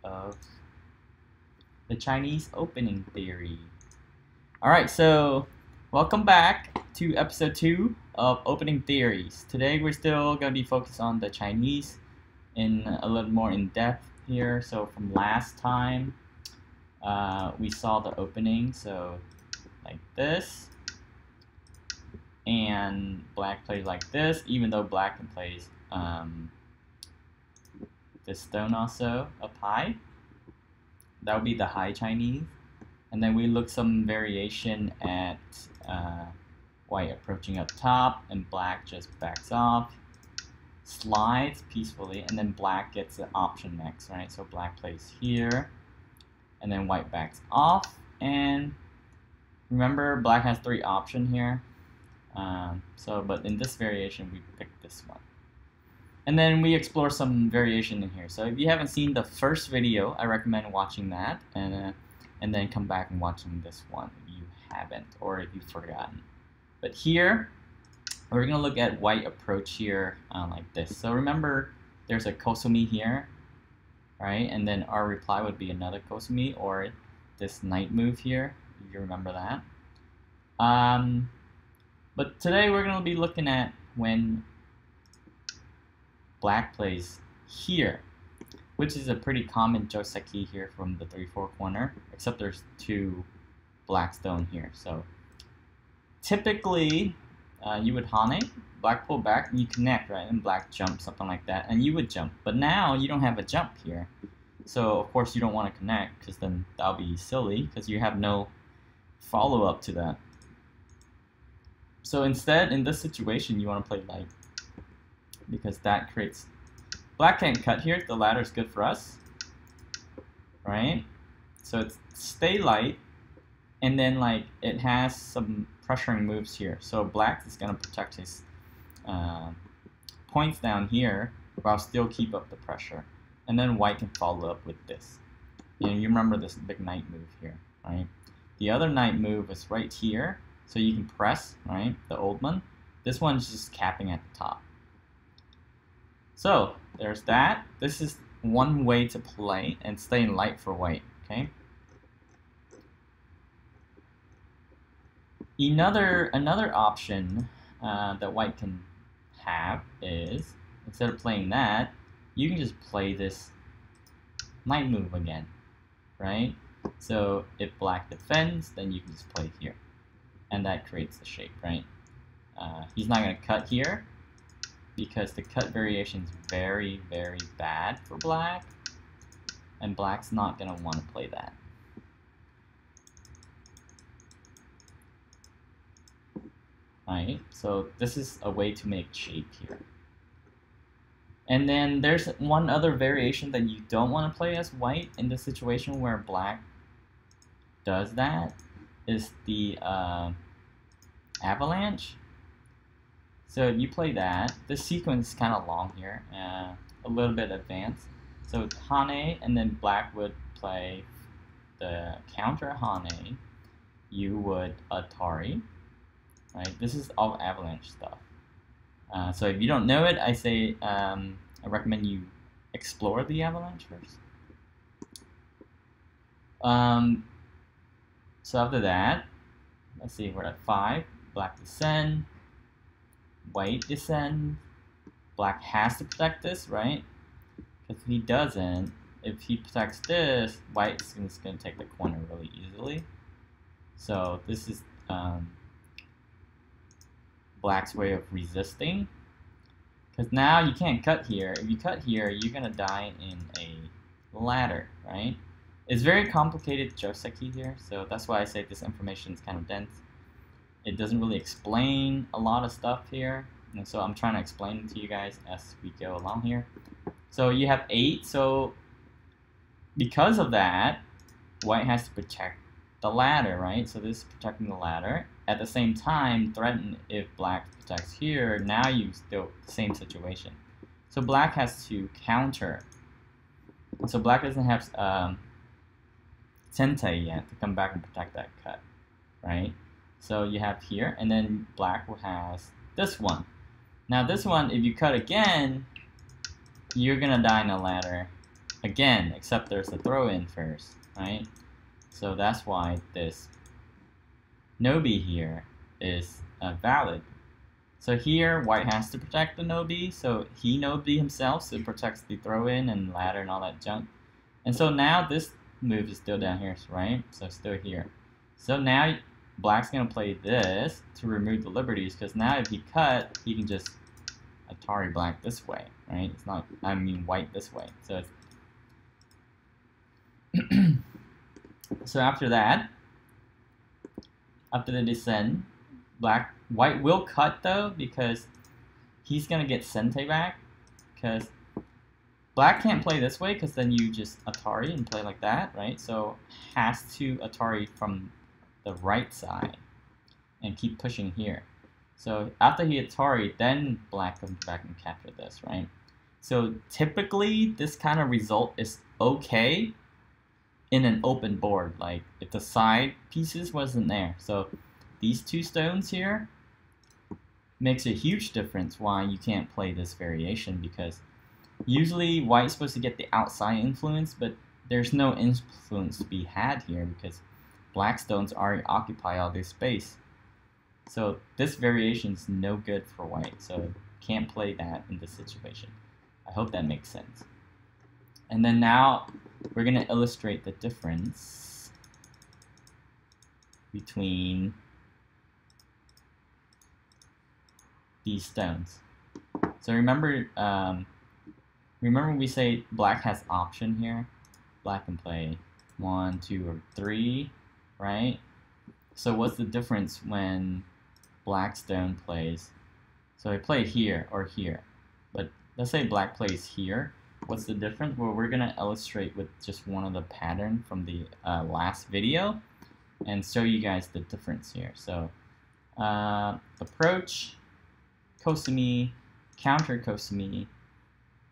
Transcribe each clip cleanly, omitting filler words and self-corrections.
of the Chinese opening theory. Alright, so welcome back to episode 2 of opening theories. Today we're still going to be focused on the Chinese in a little more in depth here. So from last time we saw the opening, so like this, and black plays like this, even though black can play this stone also up high. That would be the high Chinese. And then we look some variation at white approaching up top, and black just backs off, slides peacefully, and then black gets the option next, right? So black plays here, and then white backs off, and remember black has 3 options here. But in this variation we picked this one. And then we explore some variation in here. So if you haven't seen the first video, I recommend watching that, and then come back and watching this one if you haven't, or if you've forgotten. But here, we're going to look at white approach here like this. So remember, there's a kosumi here, right? And then our reply would be another kosumi, or this knight move here, if you remember that. But today we're going to be looking at when black plays here, which is a pretty common joseki here from the 3-4 corner, except there's 2 black stone here. So typically you would hane, black pull back, and you connect, right? And black jump, something like that, and you would jump. But now you don't have a jump here. So of course you don't want to connect, because then that'll be silly, because you have no follow-up to that. So instead, in this situation, you want to play light, because that creates... Black can't cut here, the ladder is good for us, right? So it's stay light, and then like it has some pressuring moves here. So black is going to protect his points down here, while still keep up the pressure. And then white can follow up with this. And you remember this big knight move here, right? The other knight move is right here, so you can press, right? The old one. This one's just capping at the top. So there's that. This is one way to play and stay in light for white, okay? Another option that white can have is, instead of playing that, you can just play this knight move again, right? So if black defends, then you can just play here, and that creates the shape, right? He's not going to cut here, because the cut variation is very, very bad for black, and black's not going to want to play that. Right, so this is a way to make shape here. And then there's one other variation that you don't want to play as white in the situation where black does that, is the avalanche. So if you play that, this sequence is kind of long here, a little bit advanced. So hane, and then black would play the counter hane. You would atari, right? This is all avalanche stuff. So if you don't know it, I say I recommend you explore the avalanche first. So after that, let's see, we're at 5. Black descend. White descend. Black has to protect this, right? Because if he doesn't, if he protects this, white's just going to take the corner really easily. So this is black's way of resisting. Because now you can't cut here. If you cut here, you're going to die in a ladder, right? It's very complicated joseki here, so that's why I say this information is kind of dense. It doesn't really explain a lot of stuff here, and so I'm trying to explain it to you guys as we go along here. So you have 8, so because of that, white has to protect the ladder, right? So this is protecting the ladder. At the same time, threaten if black protects here, now you still same situation. So black has to counter. So black doesn't have sentai yet to come back and protect that cut, right? So you have here, and then black has this one. Now this one, if you cut again, you're gonna die in a ladder, again, except there's a throw-in first, right? So that's why this no-b here is valid. So here, white has to protect the no-b, so he no-b himself, so it protects the throw-in and ladder and all that junk. And so now this move is still down here, right? So still here. So now black's gonna play this to remove the liberties, because now if he cut, he can just Atari black this way, right? It's not, I mean white this way. So it's so after that, after the descent, white will cut though, because he's gonna get sente back, because black can't play this way, because then you just Atari and play like that, right? So has to Atari from the right side and keep pushing here. So after he Atari, then black comes back and capture this, right? So typically this kind of result is okay in an open board, like if the side pieces wasn't there. So these two stones here makes a huge difference why you can't play this variation, because usually white's supposed to get the outside influence, but there's no influence to be had here because black stones already occupy all this space. So this variation is no good for white, so can't play that in this situation. I hope that makes sense. And then now we're going to illustrate the difference between these stones. So remember we say black has option here. Black can play 1, 2, or 3, right? So what's the difference when black stone plays? So I play here or here, but let's say black plays here. What's the difference? Well, we're gonna illustrate with just one of the pattern from the last video and show you guys the difference here. So approach, Kosumi, counter Kosumi,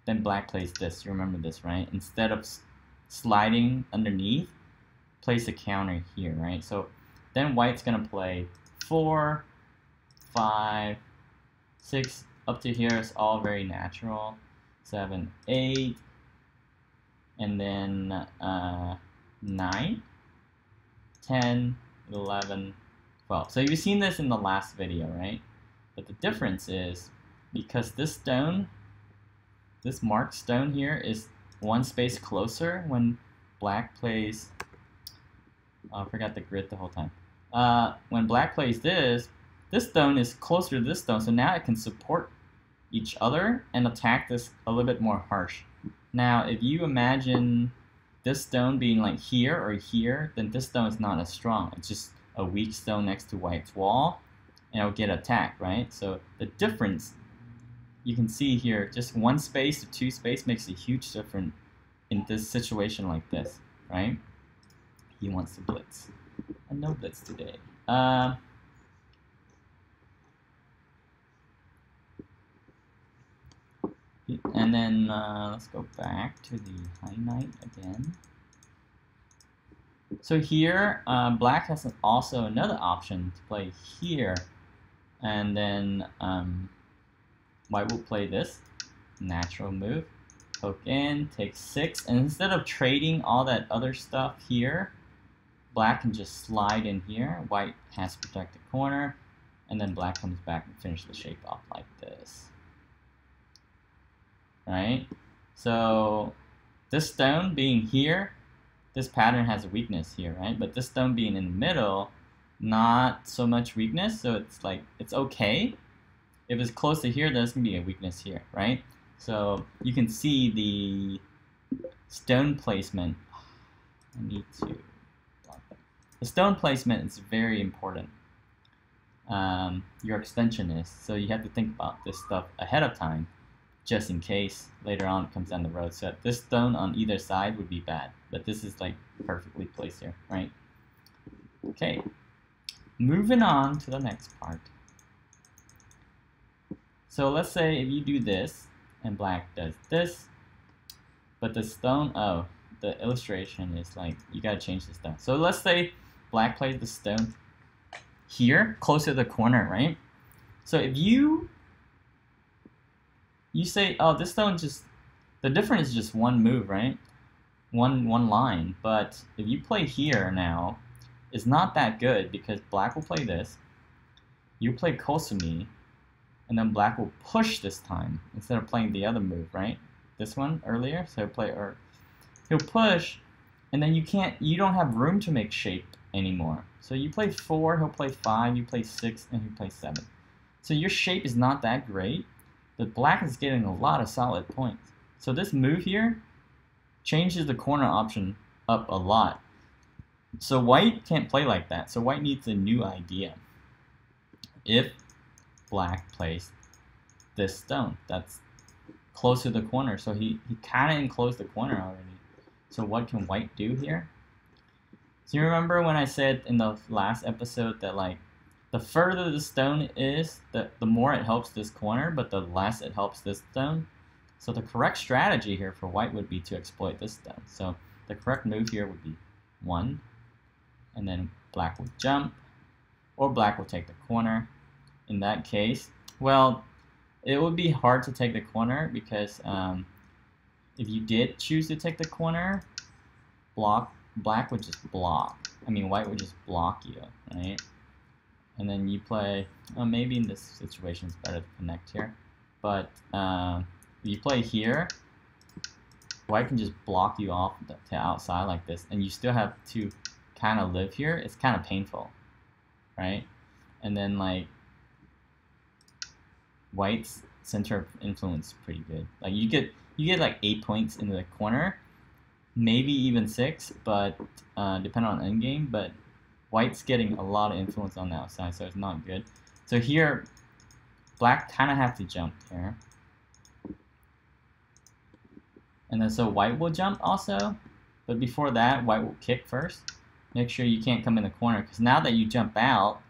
then black plays this. You remember this, right? Instead of sliding underneath, place a counter here, right? So then white's gonna play 4, 5, 6, up to here is all very natural. 7, 8, and then 9, 10, 11, 12. So you've seen this in the last video, right? But the difference is because this stone, this marked stone here is one space closer when black plays, I forgot the grid the whole time. When black plays this stone is closer to this stone, so now it can support each other and attack this a little bit more harsh. Now, if you imagine this stone being like here or here, then this stone is not as strong. It's just a weak stone next to white's wall, and it'll get attacked, right? So the difference you can see here, just one space to two space makes a huge difference in this situation like this, right? He wants to blitz. And no blitz today. And then let's go back to the high knight again. So here, black has also another option to play here, and then white will play this natural move, poke in, take 6, and instead of trading all that other stuff here, black can just slide in here. White has to protect the corner, and then black comes back and finish the shape off like this. Right? So this stone being here, this pattern has a weakness here, right? But this stone being in the middle, not so much weakness, so it's like, it's okay. If it's close to here, there's gonna be a weakness here, right? So you can see the stone placement. I need to block that. The stone placement is very important. Your extension is, so you have to think about this stuff ahead of time, just in case later on it comes down the road. So this stone on either side would be bad, but this is like perfectly placed here, right? Okay, moving on to the next part. So let's say if you do this and black does this, but the stone, oh, the illustration is like, you gotta change the stone. So let's say black plays the stone here, close to the corner, right? So if you say, oh, this stone just, the difference is just one move, right? one line. But if you play here now, it's not that good because black will play this. You play Kosumi, and then black will push this time instead of playing the other move, right? This one earlier, so he'll push, and then you don't have room to make shape anymore. So you play 4, he'll play 5, you play 6, and he'll play 7. So your shape is not that great, but black is getting a lot of solid points. So this move here changes the corner option up a lot. So white can't play like that. So white needs a new idea. If black plays this stone, that's close to the corner. So he kind of enclosed the corner already. So what can white do here? So you remember when I said in the last episode that like the further the stone is, the more it helps this corner, but the less it helps this stone. So the correct strategy here for white would be to exploit this stone. So the correct move here would be 1, and then black will jump, or black will take the corner. In that case, well, it would be hard to take the corner because if you did choose to take the corner, black would just block. I mean, white would just block you, right? And then you play, maybe in this situation it's better to connect here, but if you play here, white can just block you off to outside like this, and you still have to kind of live here. It's kind of painful, right? And then like white's center of influence is pretty good. Like you get like 8 points into the corner, maybe even 6, but depending on endgame. But white's getting a lot of influence on the outside, so it's not good. So here, black kind of have to jump here, and then so white will jump also. But before that, white will kick first. Make sure you can't come in the corner, because now that you jump out,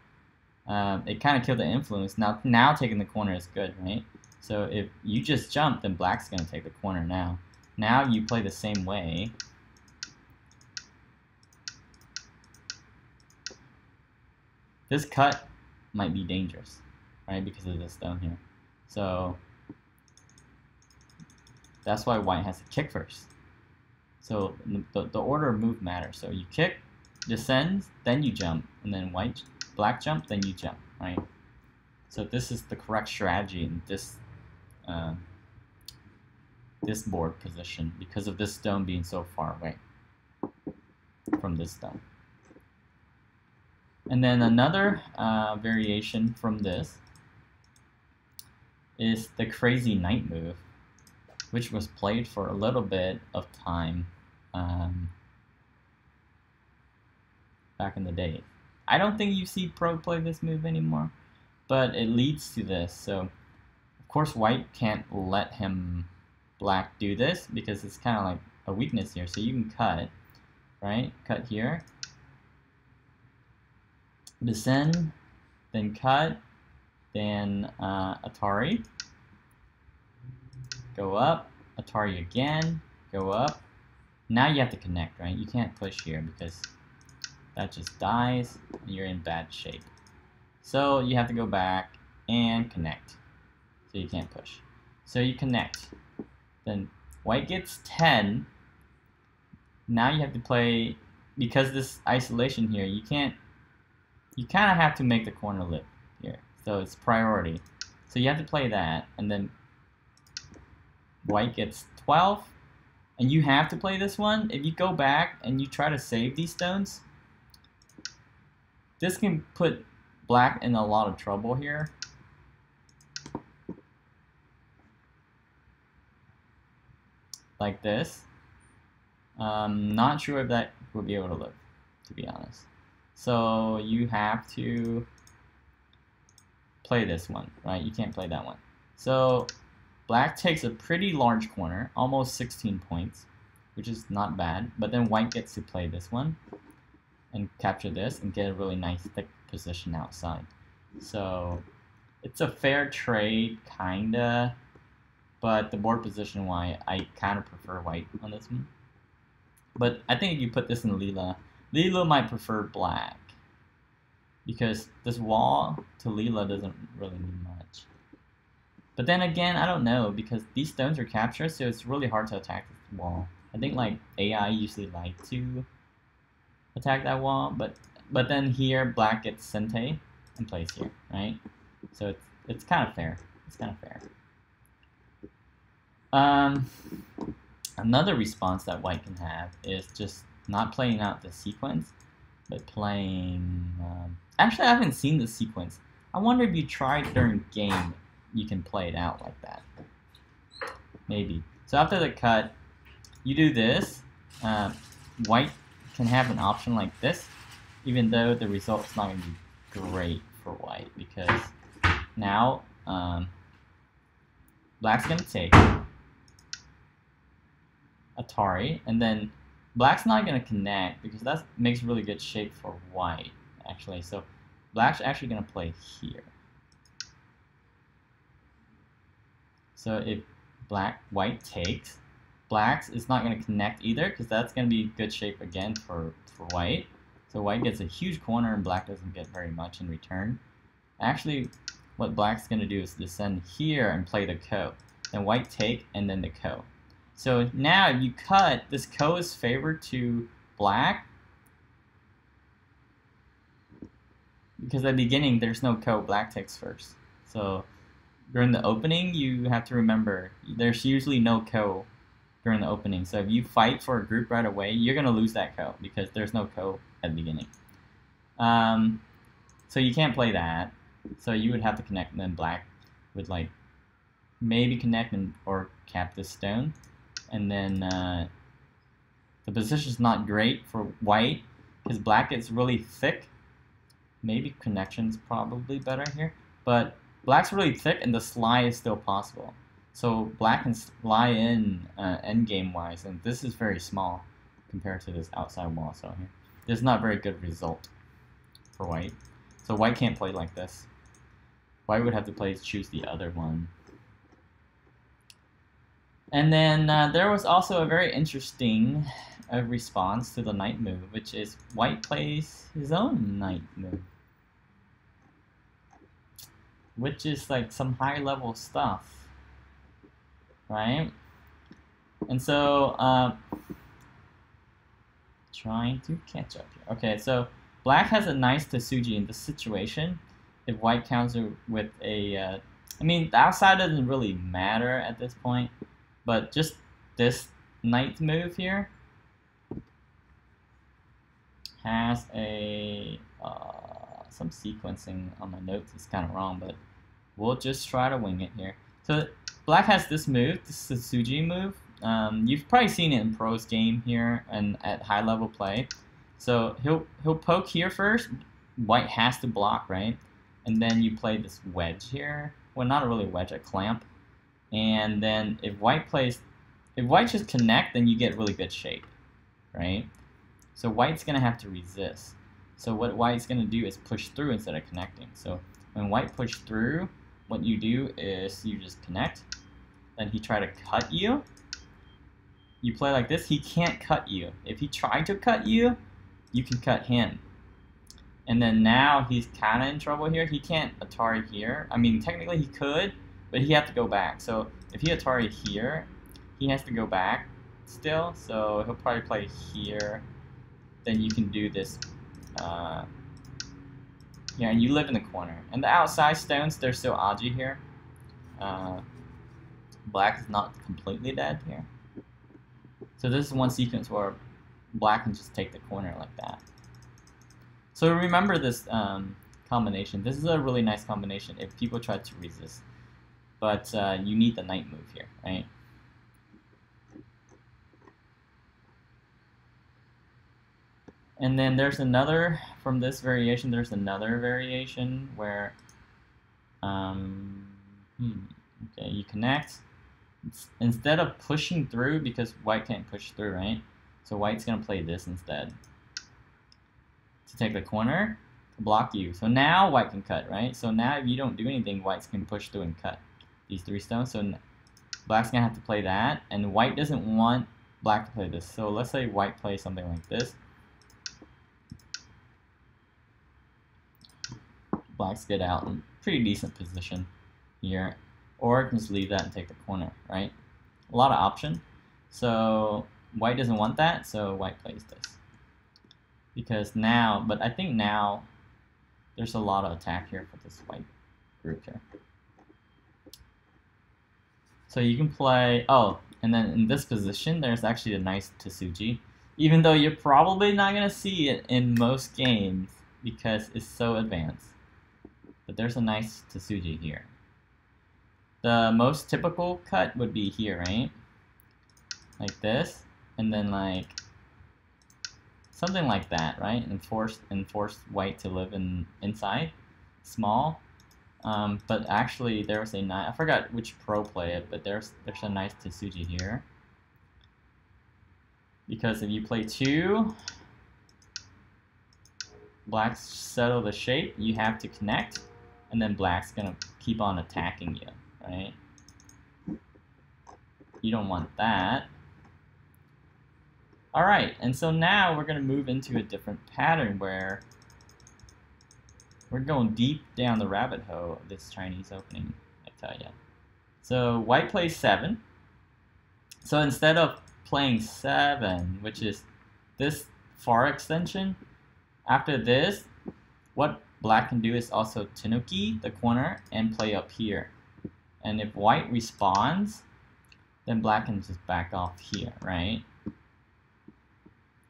it kind of killed the influence. Now taking the corner is good, right? So if you just jump, then black's going to take the corner now. Now you play the same way. This cut might be dangerous, right? Because of this stone here. So that's why white has to kick first. So the order of move matters. So you kick, descends, then you jump, and then black jump, then you jump, right? So this is the correct strategy in this this board position because of this stone being so far away from this stone. And then another variation from this is the crazy knight move, which was played for a little bit of time back in the day. I don't think you see pro play this move anymore, but it leads to this. So of course white can't let black do this because it's kind of like a weakness here. So you can cut, right? Cut here, descend, then cut, then Atari, go up, Atari again, go up. Now you have to connect, right? You can't push here because that just dies and you're in bad shape. So you have to go back and connect. So you can't push. So you connect. Then white gets 10. Now you have to play, because this isolation here, you kind of have to make the corner live here. So it's priority. So you have to play that, and then white gets 12. And you have to play this one. If you go back and you try to save these stones, this can put black in a lot of trouble here. Like this. Not sure if that will be able to live, to be honest. So you have to play this one, right? You can't play that one. So black takes a pretty large corner, almost 16 points, which is not bad. But then white gets to play this one and capture this and get a really nice thick position outside. So it's a fair trade, kinda, but the board position wise, I kind of prefer white on this one. But I think if you put this in Lila, Lila might prefer black because this wall to Lila doesn't really mean much. But then again, I don't know, because these stones are captured, so it's really hard to attack this wall. I think like AI usually like to attack that wall, but then here black gets sente and plays here, right? So it's kind of fair. It's kind of fair. Another response that white can have is just not playing out the sequence, but playing. Actually, I haven't seen the sequence. I wonder if you tried during game, you can play it out like that. Maybe. So after the cut, you do this. White can have an option like this, even though the result's not going to be great for white, because now black's going to take Atari, and then black's not going to connect because that makes really good shape for white, actually. So black's actually going to play here. So if white takes, black's is not going to connect either because that's going to be good shape again for white. So white gets a huge corner and black doesn't get very much in return. Actually, what black's going to do is descend here and play the ko. Then white take and then the ko. So now if you cut, this ko is favored to black because at the beginning there's no ko, black takes first. So during the opening you have to remember there's usually no ko during the opening. So if you fight for a group right away, you're going to lose that ko because there's no ko at the beginning. So you can't play that. So you would have to connect, and then black would like maybe connect or cap this stone. And then the position's not great for white because black gets really thick. Maybe connection's probably better here. But black's really thick and the slide is still possible. So black can lie in endgame wise, and this is very small compared to this outside wall. So here, this is not a very good result for white. So white can't play like this. White would have to choose the other one. And then there was also a very interesting response to the knight move, which is white plays his own knight move, which is like some high level stuff, right? And so trying to catch up here. Okay, so black has a nice Tetsuji in this situation. If white counter with a, I mean, the outside doesn't really matter at this point, but just this knight move here has a some sequencing on my notes. It's kind of wrong, but we'll just try to wing it here. So black has this move, this Tetsuji move. You've probably seen it in pros game here and at high level play. So he'll poke here first. White has to block, right? And then you play this wedge here. Well, not really a wedge, a clamp. And then if white just connect, then you get really good shape, right? So white's gonna have to resist. So what white's gonna do is push through instead of connecting. So when white push through, what you do is you just connect. Then he try to cut you. You play like this, he can't cut you. If he tried to cut you, you can cut him. And then now he's kind of in trouble here. He can't Atari here. I mean, technically he could, but he has to go back. So if he Atari here, he has to go back still. So he'll probably play here. Then you can do this. Yeah, and you live in the corner. And the outside stones, they're still Aji here. Black is not completely dead here. So this is one sequence where black can just take the corner like that. So remember this combination. This is a really nice combination if people try to resist. But you need the knight move here, right? And then there's another, from this variation, there's another variation where, okay, you connect. Instead of pushing through, because white can't push through, right? So white's going to play this instead. To take the corner, to block you. So now white can cut, right? So now if you don't do anything, white's can push through and cut these three stones. So black's going to have to play that, and white doesn't want black to play this. So let's say white plays something like this. Blacks get out in pretty decent position here. Or I can just leave that and take the corner, right? A lot of option. So white doesn't want that, so white plays this. Because now, but I think now there's a lot of attack here for this white group here. So you can play, oh, and then in this position, there's actually a nice Tsuji. Even though you're probably not going to see it in most games because it's so advanced. But there's a nice Tsuji here. The most typical cut would be here, right? Like this, and then like something like that, right? And force white to live inside, small. But actually, there's a nice, I forgot which pro play it, but there's a nice Tsuji here. Because if you play 2, blacks settle the shape, you have to connect, and then black's gonna keep on attacking you, right? You don't want that. Alright, and so now we're gonna move into a different pattern where we're going deep down the rabbit hole of this Chinese opening, I tell ya. So white plays 7. So instead of playing 7, which is this far extension, after this, what black can do is also tenuki the corner and play up here. And if white responds, then black can just back off here, right?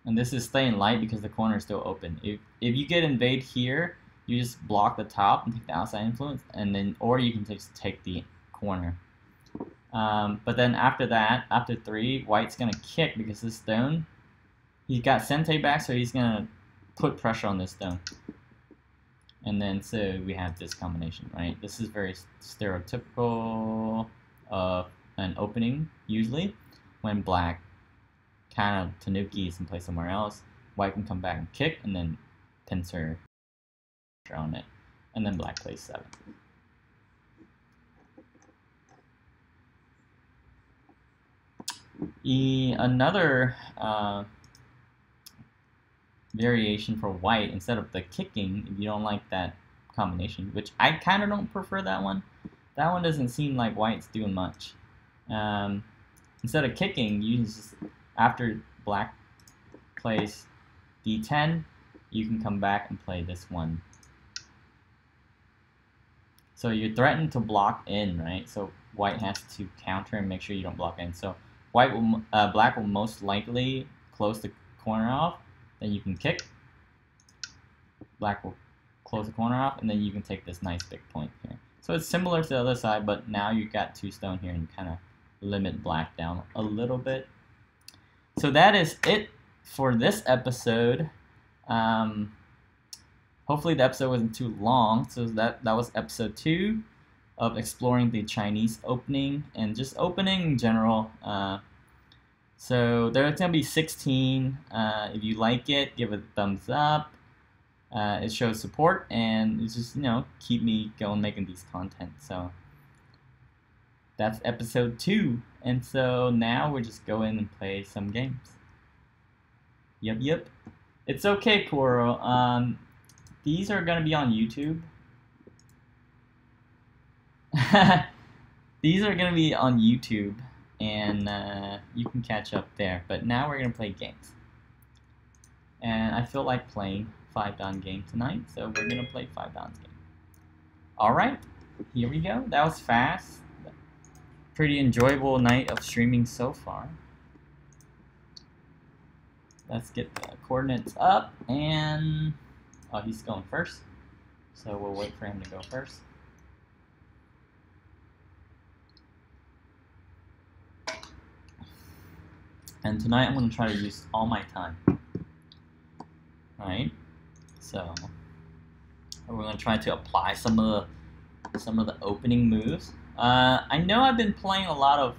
And this is staying light because the corner is still open. If you get invade here, you just block the top and take the outside influence, and then, or you can just take the corner. But then after that, after 3, white's gonna kick because this stone, he's got Sente back, so he's gonna put pressure on this stone. And then so we have this combination, right? This is very stereotypical of an opening usually, when black kind of tanukis and play somewhere else, white can come back and kick, and then pincer on it, and then black plays 7. Another variation for white, instead of the kicking, if you don't like that combination, which I kind of don't prefer that one. That one doesn't seem like white's doing much. Instead of kicking, you just, after black plays d10, you can come back and play this one. So you're threatened to block in, right? So white has to counter and make sure you don't block in. So white will, black will most likely close the corner off. Then you can kick. Black will close the corner off, and then you can take this nice big point here. So it's similar to the other side, but now you've got 2 stone here, and you kind of limit black down a little bit. So that is it for this episode. Hopefully the episode wasn't too long. So that was episode 2 of exploring the Chinese opening and just opening in general. So there's going to be 16. If you like it, give it a thumbs up. It shows support, and it's just, keep me going making these content. So that's episode 2. And so now we're just going and play some games. Yep. It's okay, Koro. These are going to be on YouTube. These are going to be on YouTube, and you can catch up there. But now we're going to play games. And I feel like playing 5-Dan game tonight, so we're going to play 5-Dan's game. Alright, here we go. That was fast. Pretty enjoyable night of streaming so far. Let's get the coordinates up, and oh, he's going first, so we'll wait for him to go first. And tonight I'm going to try to use all my time. Alright, so we're going to try to apply some of the opening moves. I know I've been playing a lot of